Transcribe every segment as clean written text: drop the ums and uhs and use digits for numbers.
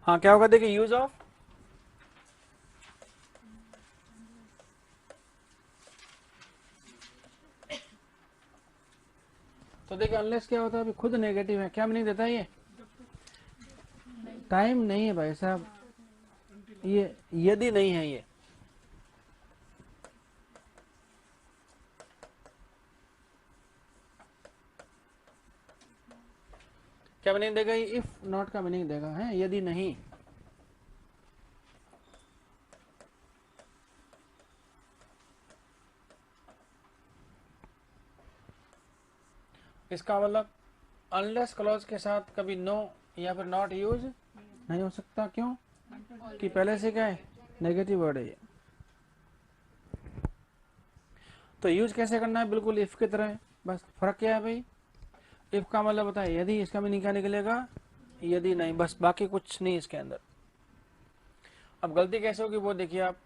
हाँ क्या होगा देखिए, यूज ऑफ, तो देखिए अनलेस क्या होता है, अभी खुद नेगेटिव है, क्या मीनिंग देता है ये, टाइम नहीं है भाई साहब, ये यदि नहीं है, ये क्या मीनिंग देगा, ये इफ नॉट का मीनिंग देगा है, यदि नहीं। इसका मतलब अनलेस क्लॉज के साथ कभी नो या फिर नॉट यूज नहीं हो सकता, क्यों कि पहले से क्या है, नेगेटिव वर्ड है ये। तो यूज कैसे करना है, बिल्कुल इफ की तरह है, बस फर्क क्या है भाई, इफ का मतलब होता है यदि, इसका मीनिंग क्या निकलेगा, यदि नहीं, बस बाकी कुछ नहीं इसके अंदर। अब गलती कैसे होगी वो देखिए आप,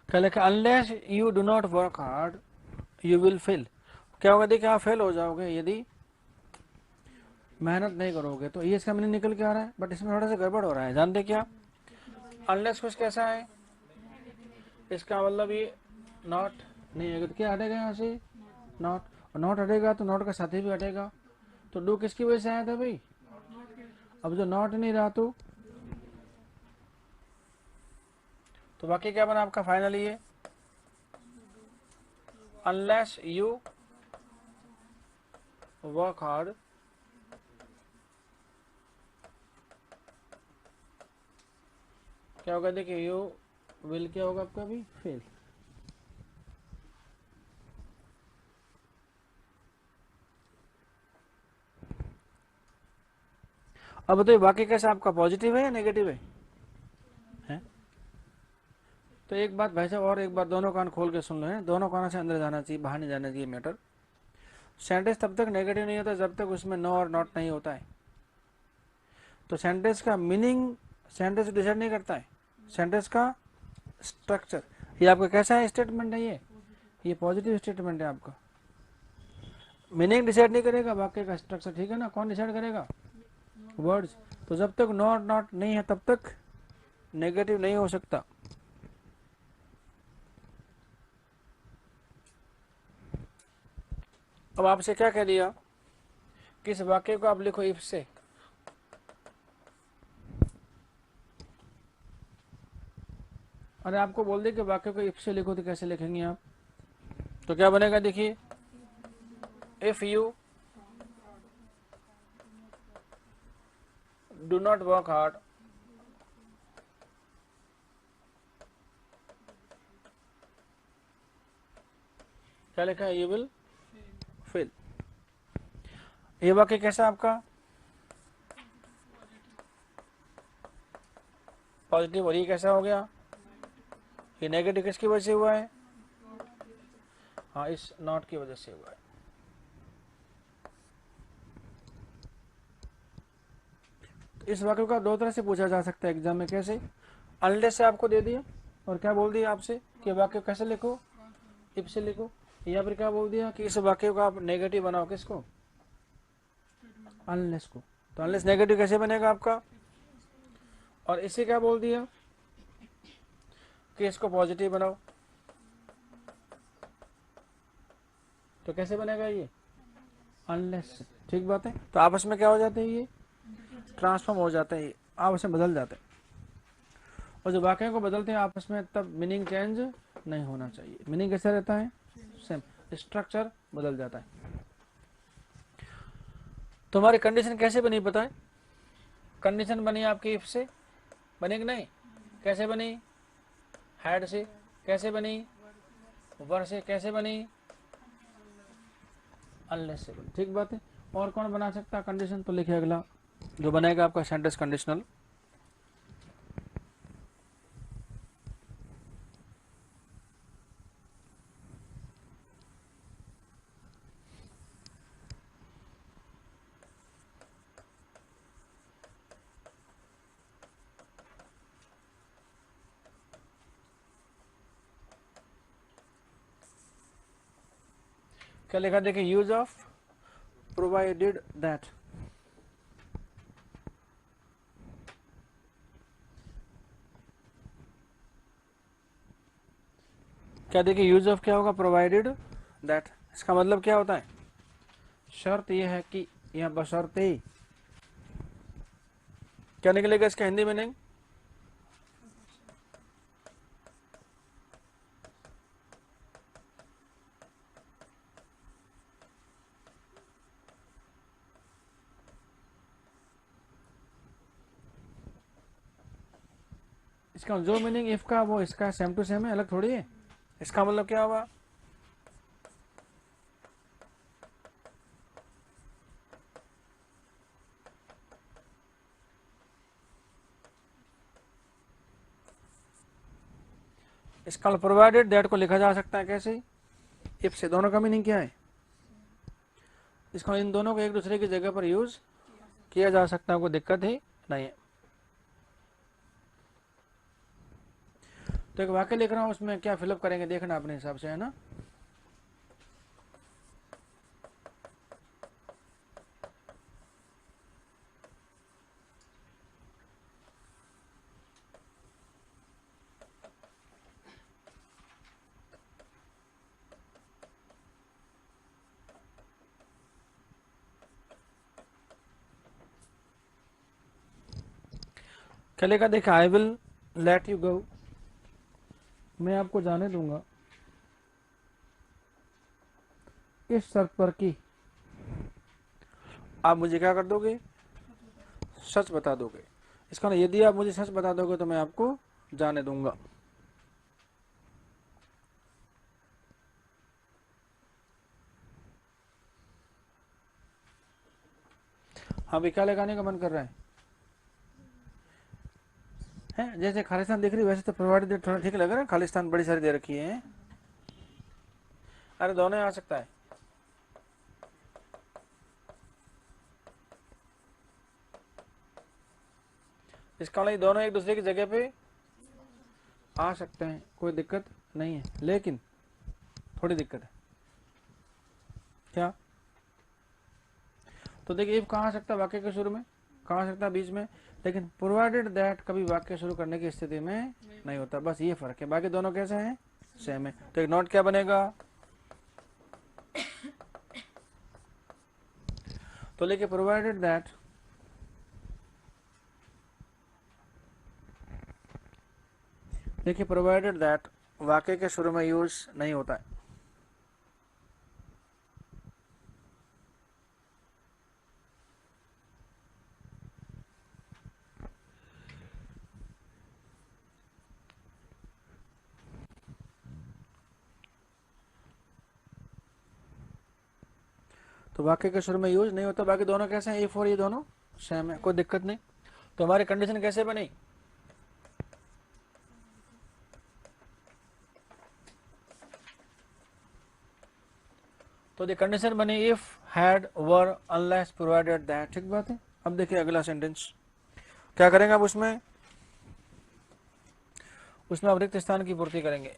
क्या लिखा, unless you do not work hard you will fail. क्या होगा देखिए, आप फेल हो जाओगे यदि मेहनत नहीं करोगे, तो ये इसका मीनिंग निकल के आ रहा है, बट इसमें थोड़ा सा गड़बड़ हो रहा है, जानते क्या, अनलेस कुछ कैसा है, इसका मतलब ये नॉट नहीं है तो क्या हटेगा यहाँ से, नॉट, और नॉट हटेगा तो नॉट का साथी भी हटेगा, तो डू किसकी वजह से आया था भाई, अब जो नॉट नहीं रहा तो बाकी क्या बना आपका फाइनली ये, अनलेस यू वर्क हार्ड क्या होगा देखिए, यू विल क्या होगा आपका भी फेल। अब बताइए बाकी कैसा आपका पॉजिटिव है या नेगेटिव है? तो एक बात भाई साहब, और एक बात, दोनों कान खोल के सुन लो है, दोनों कानों से अंदर जाना चाहिए, बाहर नहीं जाना चाहिए मैटर। सेंटेंस तब तक नेगेटिव नहीं होता जब तक उसमें नो और नॉट नहीं होता है। तो सेंटेंस का मीनिंग सेंटेंस डिसाइड नहीं करता है, सेंटेंस का स्ट्रक्चर। ये आपका कैसा है स्टेटमेंट है, ये पॉजिटिव स्टेटमेंट है आपका, मीनिंग डिसाइड नहीं करेगा, वाक्य का स्ट्रक्चर, ठीक है ना, कौन डिसाइड करेगा, वर्ड्स। तो जब तक नो और नॉट नहीं है तब तक नेगेटिव नहीं हो सकता। अब आपसे क्या कह दिया, किस वाक्य को आप लिखो इफ से, अरे आपको बोल दे कि वाक्य को इफ से लिखो तो कैसे लिखेंगे आप, तो क्या बनेगा देखिए, if you do not work hard क्या लिखा है, यू विल फेल। ये वाक्य कैसा आपका पॉजिटिव, और ये कैसा हो गया, ये नेगेटिव किसकी वजह से हुआ है, हाँ इस नॉट की वजह से हुआ है। तो इस वाक्य का दो तरह से पूछा जा सकता है एग्जाम में, कैसे, अनलेस से आपको दे दिया और क्या बोल दिया आपसे कि वाक्य कैसे लिखो, इफ से लिखो, या फिर क्या बोल दिया कि इस वाक्य को आप नेगेटिव बनाओ, किसको, अनलेस को। तो अनलेस नेगेटिव कैसे बनेगा आपका, और इसे क्या बोल दिया कि इसको पॉजिटिव बनाओ, तो कैसे बनेगा ये, अनलेस। ठीक बात है, तो आपस में क्या हो जाते हैं, ये ट्रांसफॉर्म हो जाते हैं, आपस में बदल जाते हैं, और जो वाक्यों को बदलते हैं आपस में तब मीनिंग चेंज नहीं होना चाहिए, मीनिंग कैसा रहता है, सेम, स्ट्रक्चर बदल जाता है। तो हमारी कंडीशन कैसे बनी पता है, कंडीशन बनी आपकी इफ से, बनी कि नहीं, कैसे बनी, हैड से, कैसे बनी, वर से, कैसे बनी, अनलेस से बनी, ठीक बात है। और कौन बना सकता है कंडीशन, तो लिखिए अगला जो बनेगा आपका सेंटेंस कंडीशनल, क्या लिखा देखिए, यूज ऑफ प्रोवाइडेड दैट। क्या देखिए, यूज ऑफ क्या होगा, प्रोवाइडेड दैट। इसका मतलब क्या होता है, शर्त यह है कि, यहाँ पर शर्त ही क्या निकलेगा इसका हिंदी में, नहीं इसका जो मीनिंग इफ का वो इसका सेम टू सेम है, अलग थोड़ी है। इसका मतलब क्या हुआ, इसका प्रोवाइडेड दैट को लिखा जा सकता है कैसे, इफ से। दोनों का मीनिंग क्या है, इसका इन दोनों को एक दूसरे की जगह पर यूज किया जा सकता है, कोई दिक्कत ही नहीं है। तो एक वाक्य लिख रहा हूं, उसमें क्या फिलअप करेंगे देखना अपने हिसाब से, है ना। क्या लिखा देखा, I will let you go, मैं आपको जाने दूंगा इस शर्त पर कि आप मुझे क्या कर दोगे, सच बता दोगे। इसका ना, यदि आप मुझे सच बता दोगे तो मैं आपको जाने दूंगा। हाँ भी, क्या लगाने का मन कर रहा है? जैसे खालिस्तान दिख रही, वैसे तो प्रोवाइडेड थोड़ा ठीक लग रहा है, खालिस्तान बड़ी सारी दे रखी है। अरे दोनों आ सकता है, इसका मतलब दोनों एक दूसरे की जगह पे आ सकते हैं, कोई दिक्कत नहीं है, लेकिन थोड़ी दिक्कत है। क्या, तो देखिए इफ कहाँ आ सकता है, वाक्य के शुरू में, कहाँ आ सकता है, बीच में, लेकिन प्रोवाइडेड दैट कभी वाक्य शुरू करने की स्थिति में नहीं होता, बस ये फर्क है, बाकी दोनों कैसे हैं, सेम है। तो एक नोट क्या बनेगा, तो लेके प्रोवाइडेड दैट देखिए, प्रोवाइडेड दैट वाक्य के शुरू में यूज नहीं होता है। तो वाक्य के शुरू में यूज नहीं होता, बाकी दोनों कैसे हैं, इफ और ये दोनों सेम है, कोई दिक्कत नहीं। तो हमारी कंडीशन कैसे बनी, तो द कंडीशन बनी if had were unless provided that, ठीक बात है। अब देखिए अगला सेंटेंस क्या करेंगे, अब उसमें अब रिक्त स्थान की पूर्ति करेंगे।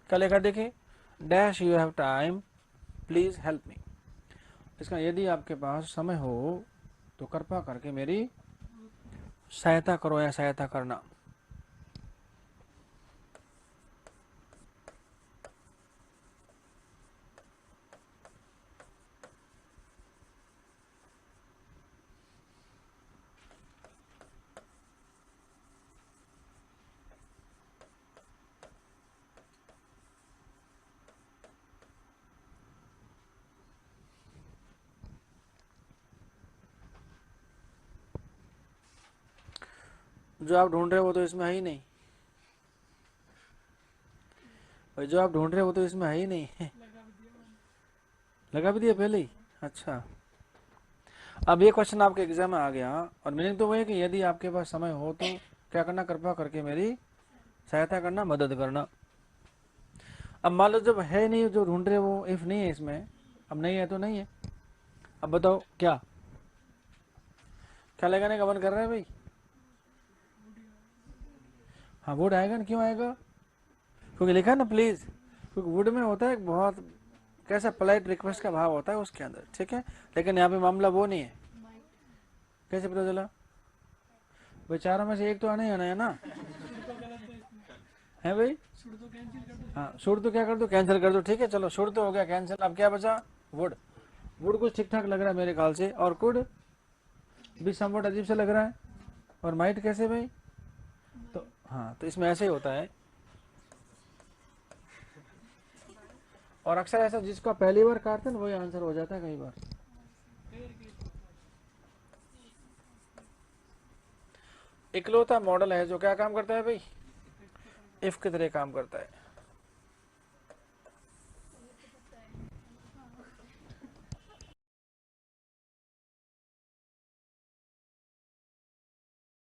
क्या लिखा देखिए, dash you have time please help me. इसका यदि आपके पास समय हो तो कृपा करके मेरी सहायता करो या सहायता करना। जो आप ढूंढ रहे हो वो तो इसमें है ही नहीं भाई, जो आप ढूंढ रहे हो वो तो इसमें है ही नहीं। लगा भी दिया पहले ही, अच्छा। अब ये क्वेश्चन आपके एग्जाम में आ गया और मीनिंग तो वो है कि यदि आपके पास समय हो तो क्या करना, कृपा करके मेरी सहायता करना, मदद करना। अब मान लो जब है नहीं जो ढूंढ रहे वो इफ नहीं है इसमें, अब नहीं है तो नहीं है। अब बताओ क्या क्या लगाने का मन कर रहा है भाई? हाँ वुड आएगा ना, क्यों आएगा? क्योंकि लिखा है ना प्लीज, क्योंकि वुड में होता है एक बहुत कैसा पोलाइट रिक्वेस्ट का भाव होता है उसके अंदर, ठीक है। लेकिन यहाँ पे मामला वो नहीं है। कैसे पता चला? भाई चारों में से एक तो आना ही आना है ना, है भाई? हाँ शुड तो क्या कर दो, कैंसिल कर दो, ठीक है चलो शुड तो हो गया कैंसिल। अब क्या बचा? वुड। वुड कुछ ठीक ठाक लग रहा है मेरे ख्याल से, और कुड भी समवट अजीब से लग रहा है, और माइट कैसे भाई? तो हाँ तो इसमें ऐसे ही होता है। और अक्सर ऐसा जिसको पहली बार काटते हैं वही आंसर हो जाता है कई बार। इकलौता मॉडल है जो क्या काम करता है भाई? इफ की तरह काम करता है।